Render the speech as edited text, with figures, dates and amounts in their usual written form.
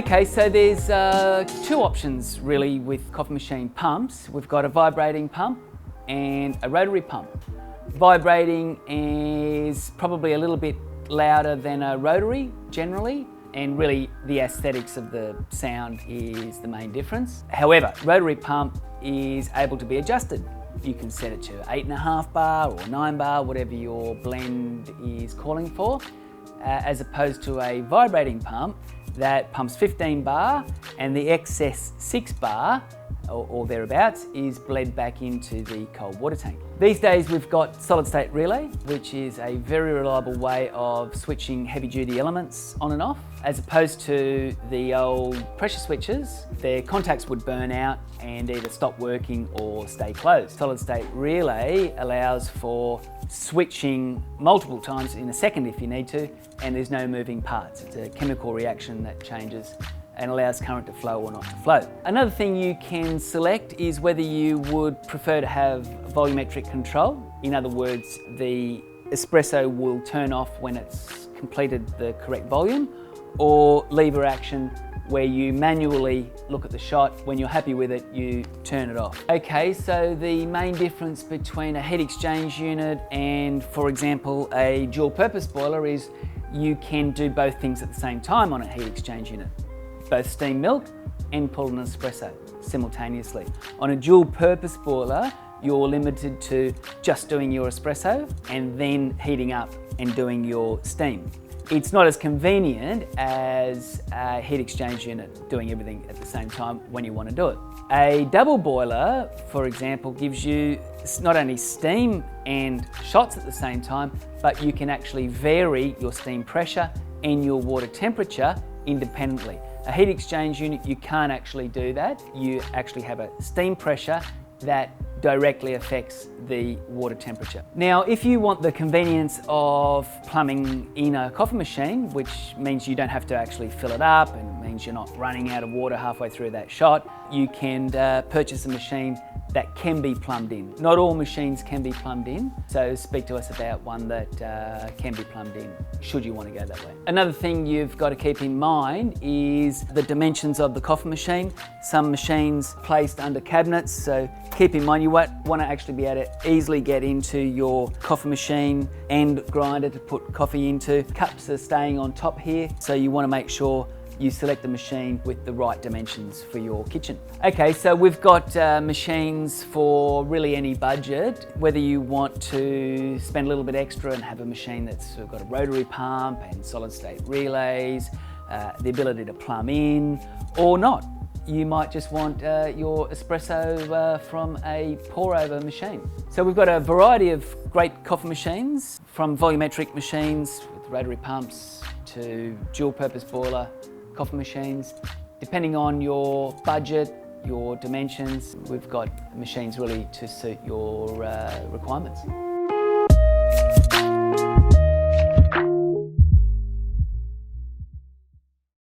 Okay, so there's two options really with coffee machine pumps. We've got a vibrating pump and a rotary pump. Vibrating is probably a little bit louder than a rotary generally, and really the aesthetics of the sound is the main difference. However, rotary pump is able to be adjusted. You can set it to 8.5 bar or 9 bar, whatever your blend is calling for, as opposed to a vibrating pump that pumps 15 bar and the excess 6 bar or thereabouts is bled back into the cold water tank. These days we've got solid state relay, which is a very reliable way of switching heavy duty elements on and off, as opposed to the old pressure switches. Their contacts would burn out and either stop working or stay closed. Solid state relay allows for switching multiple times in a second if you need to, and there's no moving parts. It's a chemical reaction that changes and allows current to flow or not to flow. Another thing you can select is whether you would prefer to have volumetric control. In other words, the espresso will turn off when it's completed the correct volume, or lever action where you manually look at the shot. When you're happy with it, you turn it off. Okay, so the main difference between a heat exchange unit and, for example, a dual purpose boiler is you can do both things at the same time on a heat exchange unit. Both steam milk and pull an espresso simultaneously. On a dual purpose boiler, you're limited to just doing your espresso and then heating up and doing your steam. It's not as convenient as a heat exchange unit doing everything at the same time when you want to do it. A double boiler, for example, gives you not only steam and shots at the same time, but you can actually vary your steam pressure and your water temperature independently. A heat exchange unit, you can't actually do that. You actually have a steam pressure that directly affects the water temperature. Now, if you want the convenience of plumbing in a coffee machine, which means you don't have to actually fill it up and means you're not running out of water halfway through that shot, you can purchase a machine that can be plumbed in. Not all machines can be plumbed in, so speak to us about one that can be plumbed in, should you want to go that way. Another thing you've got to keep in mind is the dimensions of the coffee machine. Some machines placed under cabinets, so keep in mind you want to actually be able to easily get into your coffee machine and grinder to put coffee into. Cups are staying on top here, so you want to make sure you select the machine with the right dimensions for your kitchen. Okay, so we've got machines for really any budget. Whether you want to spend a little bit extra and have a machine that's got a rotary pump and solid state relays, the ability to plumb in, or not. You might just want your espresso from a pour-over machine. So we've got a variety of great coffee machines, from volumetric machines with rotary pumps to dual-purpose boiler coffee machines. Depending on your budget, your dimensions, we've got machines really to suit your requirements.